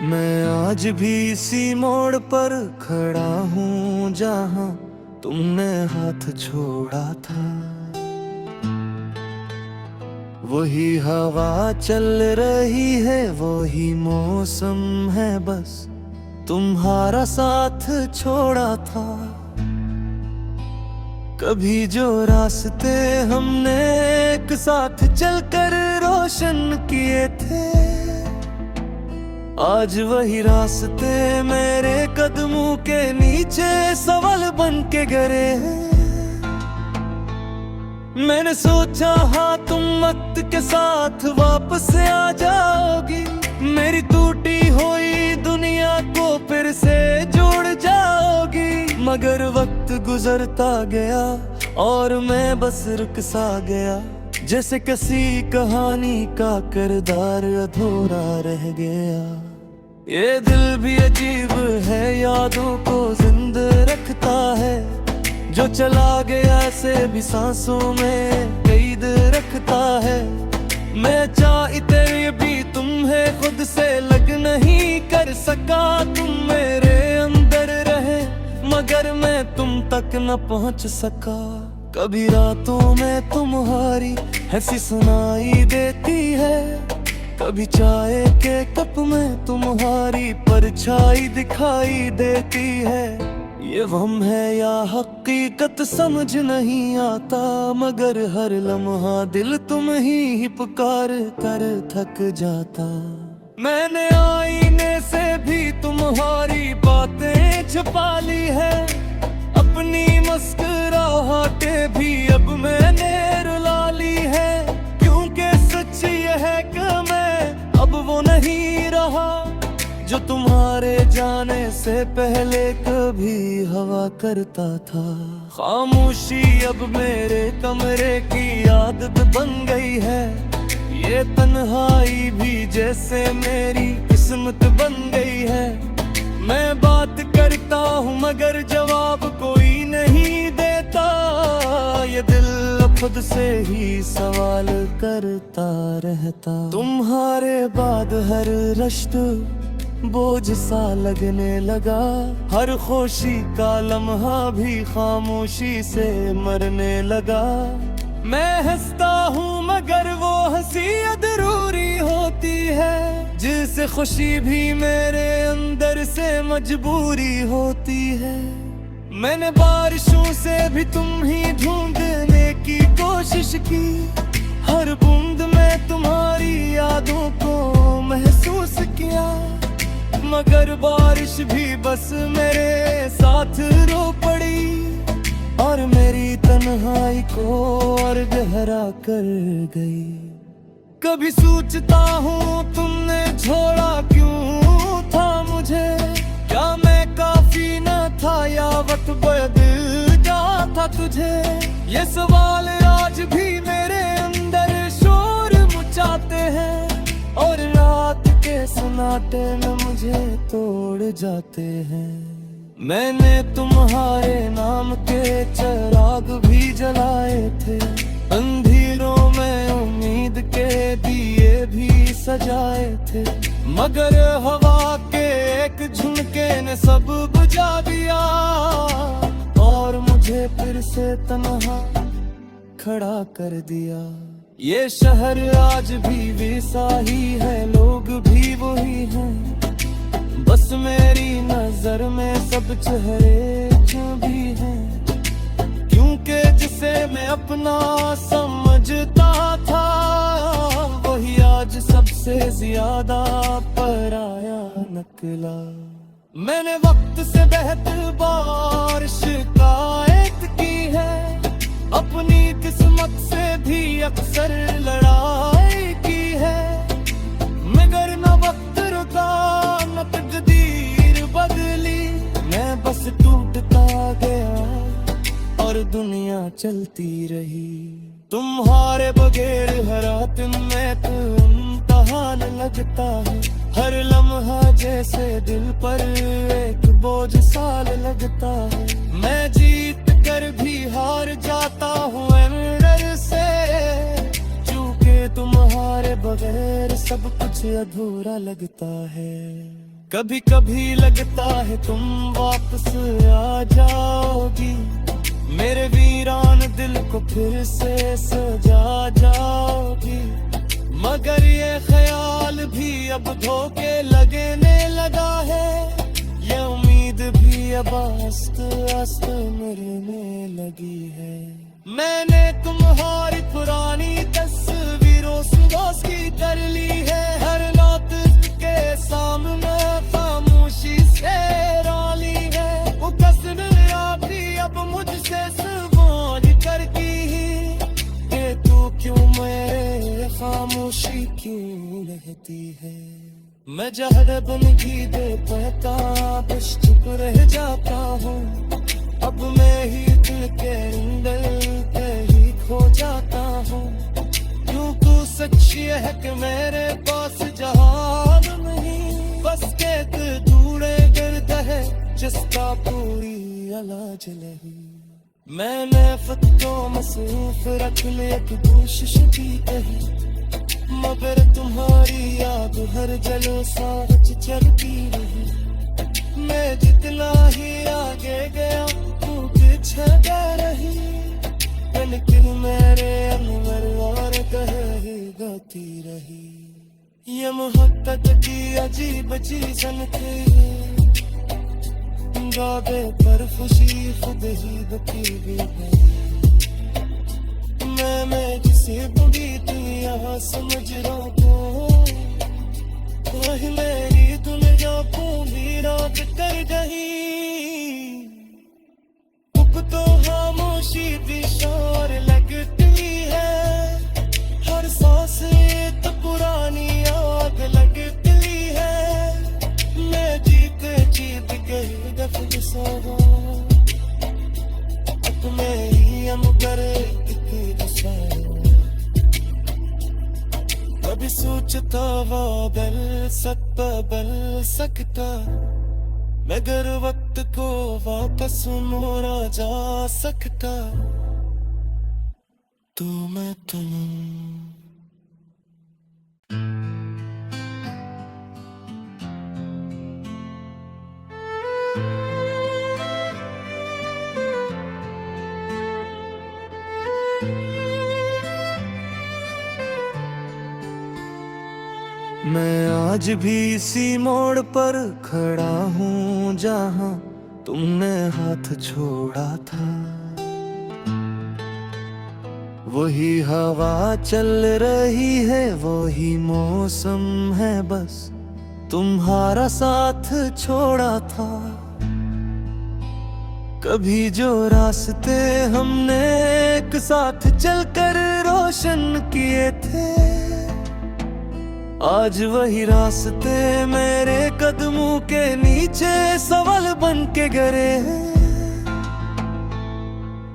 मैं आज भी इसी मोड़ पर खड़ा हूँ जहाँ तुमने हाथ छोड़ा था। वही हवा चल रही है, वही मौसम है, बस तुम्हारा साथ छोड़ा था। कभी जो रास्ते हमने एक साथ चलकर रोशन किए थे, आज वही रास्ते मेरे कदमों के नीचे सवाल बन के गिरे हैं। मैंने सोचा हाँ तुम वक्त के साथ वापस आ जाओगी, मेरी टूटी हुई दुनिया को फिर से जोड़ जाओगी। मगर वक्त गुजरता गया और मैं बस रुक सा गया, जैसे किसी कहानी का किरदार अधूरा रह गया। ये दिल भी अजीब है, यादों को जिंदा रखता है, जो चला गया ऐसे भी सांसों में कैद रखता है। मैं चाहते भी तुम्हें खुद से लग नहीं कर सका, तुम मेरे अंदर रहे मगर मैं तुम तक न पहुंच सका। कभी रातों में तुम्हारी हंसी सुनाई देती है, कभी चाय के कप में तुम्हारी परछाई दिखाई देती है। ये वहम है या हकीकत समझ नहीं आता, मगर हर लम्हा दिल तुम ही पुकार कर थक जाता। मैंने आईने से भी तुम्हारी बातें छुपा ली है, अपनी मुस्कुराहटें भी अब मैंने रुला ली है। क्योंकि सच ये है कि मैं अब वो नहीं रहा जो तुम्हारे जाने से पहले कभी हवा करता था। खामोशी अब मेरे कमरे की आदत बन गई है, ये तन्हाई भी जैसे मेरी किस्मत बन गई है। मैं बात करता हूँ मगर जवाब कोई नहीं देता, ये दिल खुद से ही सवाल करता रहता। तुम्हारे बाद हर रिश्ता बोझ सा लगने लगा, हर खुशी का लम्हा भी खामोशी से मरने लगा। मैं हंसता हूँ मगर वो हंसी अधूरी होती है, जिससे खुशी भी मेरे अंदर से मजबूरी होती है। मैंने बारिशों से भी तुम ही ढूंढने की कोशिश की, हर बूंद में तुम्हारी यादों को महसूस किया। मगर बारिश भी बस मेरे साथ रो पड़ी और मेरी तन्हाई को और गहरा कर गई। कभी सोचता हूँ तुमने छोड़ा क्यों था मुझे, क्या मैं काफी न था या वक्त बदल जाता तुझे। ये सवाल आज भी मेरे अंदर शोर मचाते हैं और रात के सन्नाटे में मुझे तोड़ जाते हैं। मैंने तुम्हारे नाम के चिराग भी जलाए थे, अंधेरों में उम्मीद के दिए भी सजाए थे, मगर हवा के एक झुमके ने सब बुझा दिया और मुझे फिर से तन्हा खड़ा कर दिया। ये शहर आज भी वैसा ही है, लोग भी वही हैं, बस मेरी नजर में सब चेहरे जो भी हैं। क्योंकि जिसे मैं अपना समझता था, वही आज सबसे ज्यादा पराया निकला। मैंने वक्त से बेहतर बार शिकायत की है, अपनी किस्मत से भी अक्सर लड़ाई की है, मगर न वक्त रुका न तकदीर बदली। मैं बस टूटता गया और दुनिया चलती रही। तुम्हारे बगैर हर रात में तो इम्तिहान लगता है, हर लम्हा जैसे दिल पर एक बोझ साल लगता है। मैं जीत कर भी हार जाता हूँ अंदर से, चूंकि तुम्हारे बगैर सब कुछ अधूरा लगता है। कभी कभी लगता है तुम वापस आ जाओगी, मेरे वीरान दिल को फिर से सजा जाओगी। मगर ये ख्याल भी अब धोखे लगने लगा है, ये उम्मीद भी अब आस्त आस्त मरने लगी है। मैंने तुम्हारी पुरानी तस्वीरों से दोस्ती कर ली है, हर रात के सामने खामोशी से रो ली है। वो कसम आखिरी अब मुझसे सवाल करती है कि तू क्यों मेरे खामोशी क्यों रहती है। मैं जहर बन की दे पाता बस चुप रह जाता हूँ, अब मैं ही दिल के अंदर कहीं खो जाता हूँ। क्यों तू सच्ची है कि मेरे पास जहान नहीं, बस कहत दूरे गिरद है जिसका पूरी इलाज नहीं। मैंने फतों मसरूफ रख ले एक कोशिश भी कही, मगर तुम्हारी याद हर जलो साथ चलती रही। मैं जितना ही आगे गया तू पीछे रही, लेकिन मेरे अंदर और कहीं गाती रही। ये मोहब्बत की अजीब चीज़न थी, गावे पर खुशी खुद ही बती भी गई। मैं जिसे बुरी दुनिया समझ रहा हूँ, वही मेरी दुनिया को भी रात कर गई। अब तो खामोशी भी शोर लगती है, हर सांस तो पुरानी आग लगती है। मैं जीते जीत गई दफन सो, अब मेरी अमगर कभी सोचता वो बल सकता, मगर वक्त को वापस मोड़ा जा सकता तो मैं तुम। मैं आज भी इसी मोड़ पर खड़ा हूँ जहाँ तुमने हाथ छोड़ा था। वही हवा चल रही है, वही मौसम है, बस तुम्हारा साथ छोड़ा था। कभी जो रास्ते हमने एक साथ चलकर रोशन किए थे, आज वही रास्ते मेरे कदमों के नीचे सवाल बन के गिरे हैं।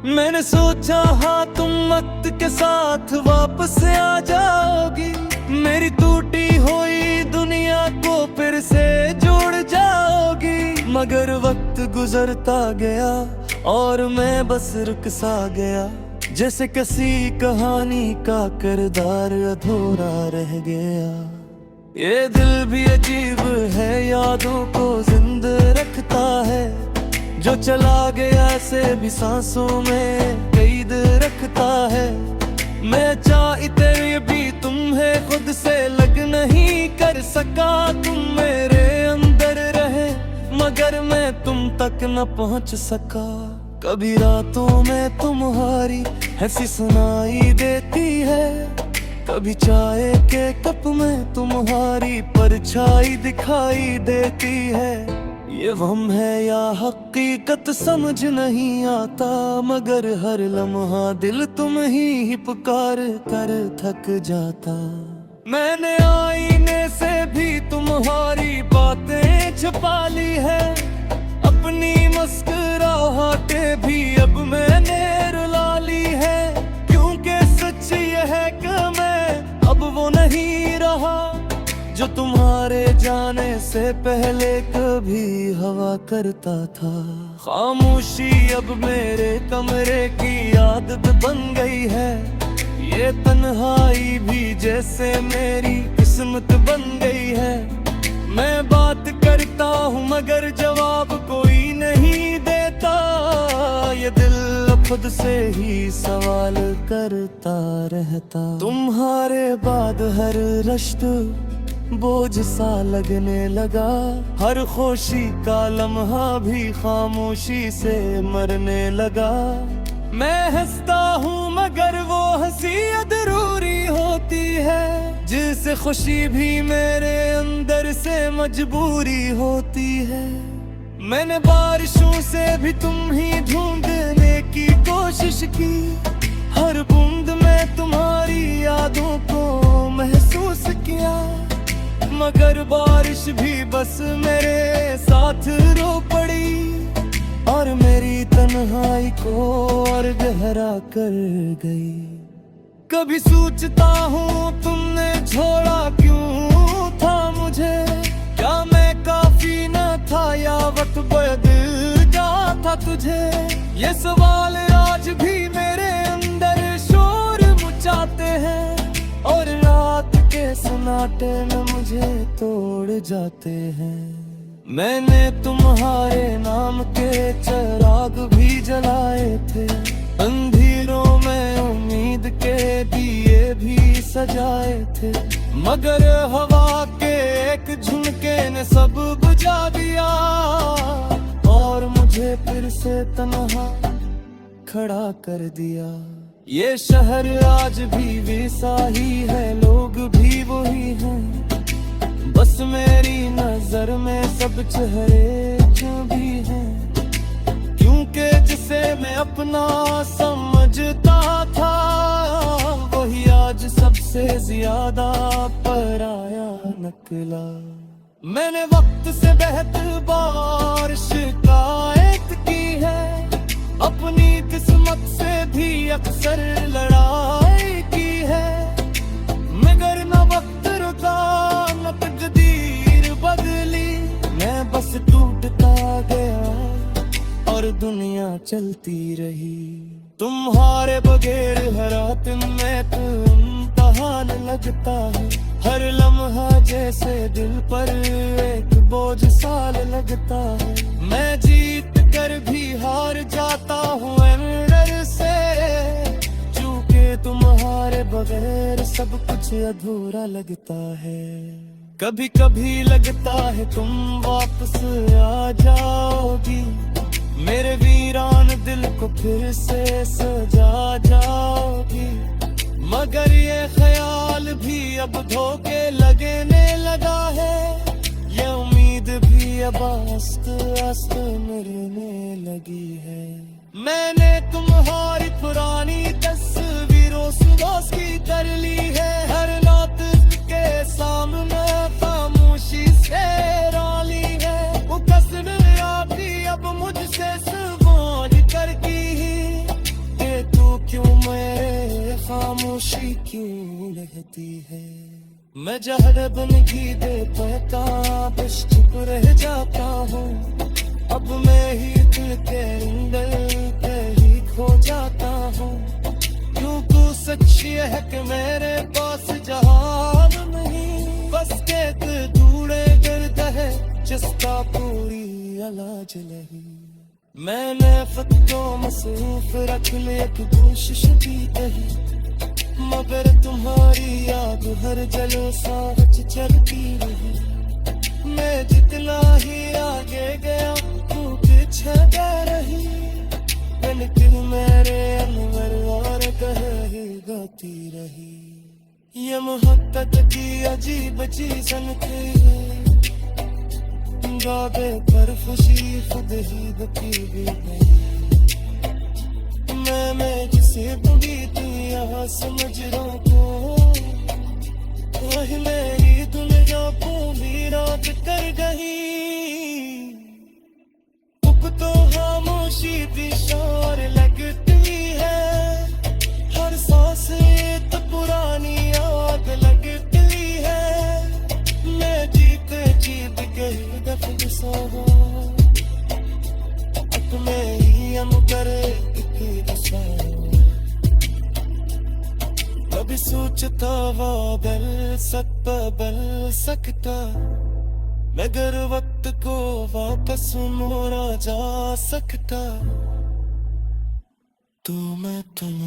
मैंने सोचा हाँ तुम वक्त के साथ वापस आ जाओगी, मेरी टूटी हुई दुनिया को फिर से जोड़ जाओगी। मगर वक्त गुजरता गया और मैं बस रुक सा गया, जैसे किसी कहानी का किरदार अधूरा रह गया। ये दिल भी अजीब है, यादों को जिंदा रखता है, जो चला गया से भी सांसों में कैद रखता है। मैं चाहते भी तुम्हें खुद से लग नहीं कर सका, तुम मेरे अंदर रहे मगर मैं तुम तक न पहुंच सका। कभी रातों में तुम्हारी हंसी सुनाई देती है, कभी चाय के कप में तुम्हारी परछाई दिखाई देती है। ये वहम है या हकीकत समझ नहीं आता, मगर हर लम्हा दिल तुम ही पुकार कर थक जाता। मैंने आईने से भी तुम्हारी बातें छुपा ली है, अपनी मुस्कुराहटें भी अब मैंने रुला ली है। क्योंकि सच ये है कि मैं अब वो नहीं रहा जो तुम्हारे जाने से पहले कभी हवा करता था। खामोशी अब मेरे कमरे की आदत बन गई है, ये तन्हाई भी जैसे मेरी किस्मत बन गई है। मैं बात करके मगर जवाब कोई नहीं देता। ये दिल खुद से ही सवाल करता रहता। तुम्हारे बाद हर रश्त बोझ सा लगने लगा। हर खुशी का लम्हा भी खामोशी से मरने लगा। मैं हंसता हूँ मगर वो हंसी अधूरी होती है। जिससे खुशी भी मेरे अंदर से मजबूरी होती है। मैंने बारिशों से भी तुम ही ढूंढने की कोशिश की। हर बूंद में तुम्हारी यादों को महसूस किया। मगर बारिश भी बस मेरे साथ रो पड़ी और मेरी तन्हाई को और गहरा कर गई। कभी सोचता हूँ तुमने छोड़ा क्यों था मुझे। क्या मैं काफी न था या वक्त बदल जाता तुझे। ये सवाल आज भी मेरे अंदर शोर मचाते हैं और रात के सन्नाटे में मुझे तोड़ जाते हैं। मैंने तुम्हारे नाम के चिराग भी जलाए थे। अंधेरों में उम्मीद के दिए भी सजाए थे। मगर हवा के एक झुमके ने सब बुझा दिया और मुझे फिर से तन्हा खड़ा कर दिया। ये शहर आज भी वैसा ही है, लोग भी वही हैं। बस मेरी नजर में सब चेहरे जो भी हैं। क्योंकि जिसे मैं अपना समझता था वही आज सबसे ज्यादा पराया निकला। मैंने वक्त से बेहतर शिकायत की है। अपनी किस्मत से भी अक्सर लड़ाई की है। मगर न वक्त रुका न तकदीर बदली। मैं बस टूटता गया और दुनिया चलती रही। तुम्हारे बगैर हर रात में तो इम्तिहान लगता है। हर लम्हा जैसे दिल पर एक बोझ साल लगता है। मैं जीत कर भी हार जाता हूँ अंदर से। चूंकि तुम्हारे बगैर सब कुछ अधूरा लगता है। कभी कभी लगता है तुम वापस आ जाओगी। मेरे वीरान दिल को फिर से सजा जाओगी। मगर ये ख्याल भी अब धोखे लगने लगा है। ये उम्मीद भी अब आस्त आस्त मरने लगी है। मैंने तुम्हारी पुरानी तस्वीरों सुबह की कर ली है। हर रात के सामने खामोशी से राली है। वो कसम आती अब मुझसे सवाल करती कि तू क्यों मेरे खामोशी क्यों रहती है। मैं जहर बन की दे पता बस चुप रह जाता हूँ। अब मैं ही दिल के अंदर कहीं खो जाता हूँ। क्यों तू सच्ची है कि मेरे पास जहान नहीं। बस के धूड़े गिरद है जिसका पूरी इलाज नहीं। मैंने ख़तों मसरूफ रख ले एक कोशिश भी कही। मगर तुम्हारी याद हर जलो साच चलती रही। मैं जितना ही आगे गया तू पीछे रही। लेकिन मेरे अनवर और कहे गाती रही। ये मोहब्बत की अजीब चीज़न थी। गावे पर खुशी खुद ही बची भी गई। मैं जिसे भी तू यहाँ समझ रहा को। वही मेरी दुनिया को भी रात कर गई। अब तो खामोशी भी शोर लगती है। हर सांस तो पुरानी आग लगती है। मैं जीते जीत गई दफन सा अब मैं ही अमगर कभी सोचता वो बल सकता मगर वक्त को वापस मोड़ा जा सकता तो मैं तुम।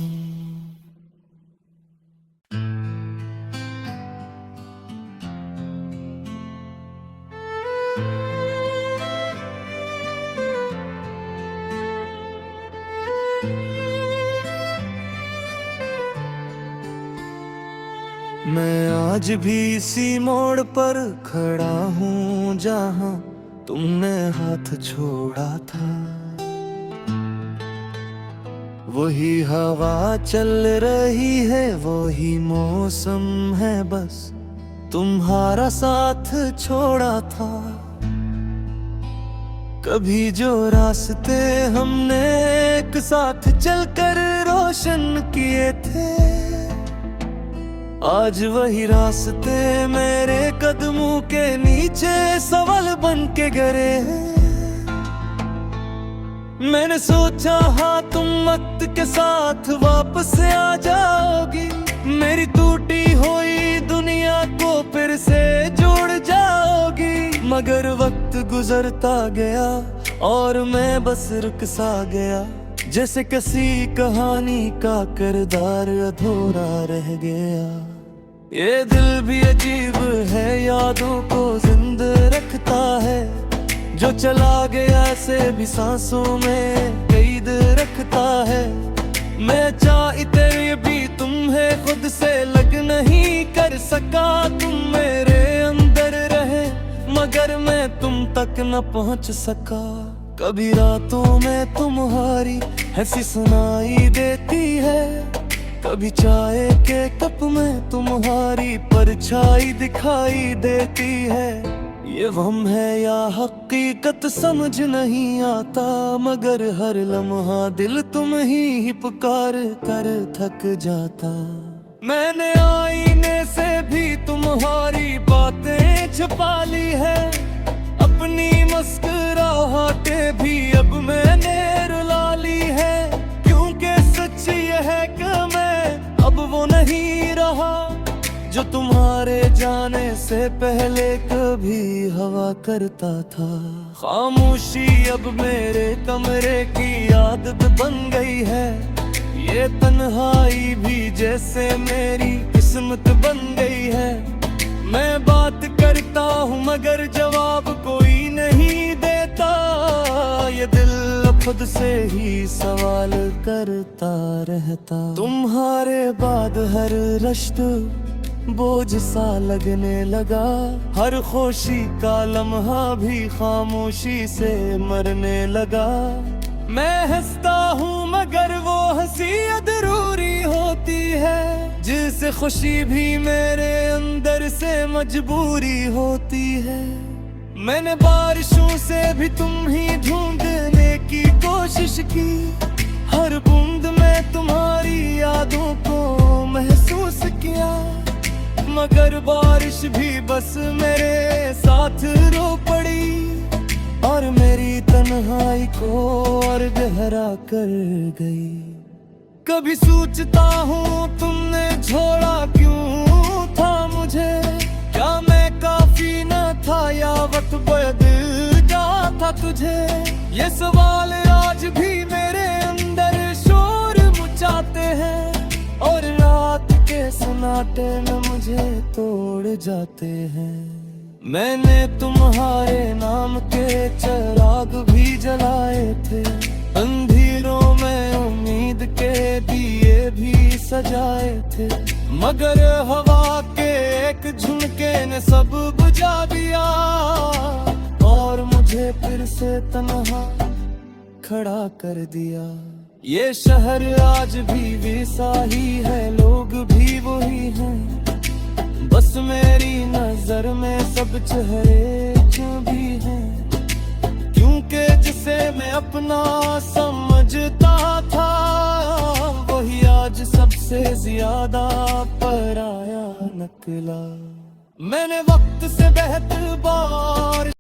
मैं आज भी इसी मोड़ पर खड़ा हूँ जहाँ तुमने हाथ छोड़ा था। वही हवा चल रही है, वही मौसम है, बस तुम्हारा साथ छोड़ा था। कभी जो रास्ते हमने एक साथ चलकर रोशन किए थे, आज वही रास्ते मेरे कदमों के नीचे सवाल बन के गिरे हैं। मैंने सोचा हाँ तुम वक्त के साथ वापस आ जाओगी, मेरी टूटी हुई दुनिया को फिर से जोड़ जाओगी। मगर वक्त गुजरता गया और मैं बस रुक सा गया, जैसे किसी कहानी का किरदार अधूरा रह गया। ये दिल भी अजीब है, यादों को जिंदा रखता है, जो चला गया ऐसे भी सांसों में कैद रखता है। मैं चाहते भी तुम्हें खुद से लग नहीं कर सका, तुम मेरे अंदर रहे मगर मैं तुम तक न पहुंच सका। कभी रातों में तुम्हारी हंसी सुनाई देती है, कभी चाय के कप में तुम्हारी परछाई दिखाई देती है। ये वहम है या हकीकत समझ नहीं आता, मगर हर लम्हा दिल तुम ही पुकार कर थक जाता। मैंने आईने से भी तुम्हारी बातें छुपा ली है, अपनी मुस्कुराहटें भी अब मैंने रुला ली है। क्योंकि सच ये है कि मैं अब वो नहीं रहा जो तुम्हारे जाने से पहले कभी हवा करता था। खामोशी अब मेरे कमरे की आदत बन गई है, ये तन्हाई भी जैसे मेरी किस्मत बन गई है। मैं बात करता हूँ मगर जवाब कोई नहीं देता, ये दिल खुद से ही सवाल करता रहता। तुम्हारे बाद हर रश्त बोझ सा लगने लगा, हर खुशी का लम्हा भी खामोशी से मरने लगा। मैं हंसता हूँ मगर वो हंसी अधूरी होती है, जिससे खुशी भी मेरे अंदर से मजबूरी होती है। मैंने बारिशों से भी तुम ही ढूंढने की कोशिश की, हर बूंद में तुम्हारी यादों को महसूस किया। मगर बारिश भी बस मेरे साथ रो पड़ी और मेरी तन्हाई को और गहरा कर गई। कभी सोचता हूँ तुमने छोड़ा क्यों था मुझे, क्या मैं काफी न था या वक्त बदल जाता तुझे। ये सवाल आज भी मेरे अंदर शोर मचाते हैं और रात के सन्नाटे में मुझे तोड़ जाते हैं। मैंने तुम्हारे नाम के चिराग भी जलाए थे, अंधेरों में उम्मीद के दिए भी सजाए थे। मगर हवा के एक झुंके ने सब बुझा दिया और मुझे फिर से तन्हा खड़ा कर दिया। ये शहर आज भी वैसा ही है, लोग भी वही हैं, बस मेरी नजर में सब चेहरे क्यों भी हैं। क्योंकि जिसे मैं अपना समझता था वही आज सबसे ज्यादा पराया निकला। मैंने वक्त से बेहतर बार